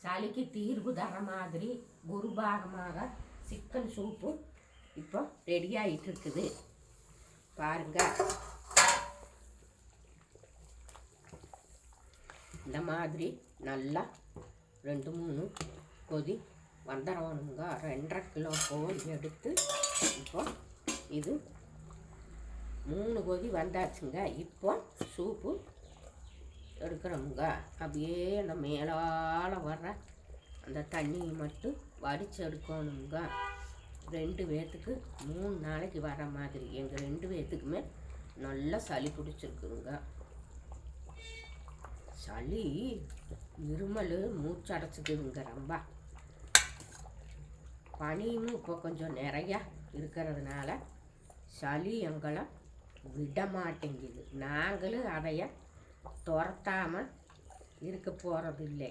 சளிக்கு தீர்வு தர மாதிரி குருபாகமாக சிக்கன் சூப்பு இப்போ ரெடி ஆகிட்டு இருக்குது பாருங்க. இந்த மாதிரி நல்லா 2-3 கொதி வந்துடணுங்க. 2.5 கிலோ கோழி எடுத்து இப்போ இது 3 கொதி வந்தாச்சுங்க. இப்போ சூப்பு எடுக்கிறோமுங்க. அப்படியே அந்த மேலால் வர்ற அந்த தண்ணியை மட்டும் வடித்து எடுக்கணுங்க. 2 பேர்த்துக்கு 3 நாளைக்கு வர மாதிரி. எங்கள் 2 பேர்த்துக்குமே நல்லா சளி பிடிச்சிருக்குங்க. சளி இருமல் மூச்சடைச்சிக்குதுங்க. ரொம்ப பனியும் இப்போ கொஞ்சம் நிறையா இருக்கிறதுனால சளி எங்களை விட மாட்டேங்குது. நாங்களும் அதைய துரத்தாமல் இருக்க போகிறதில்லை.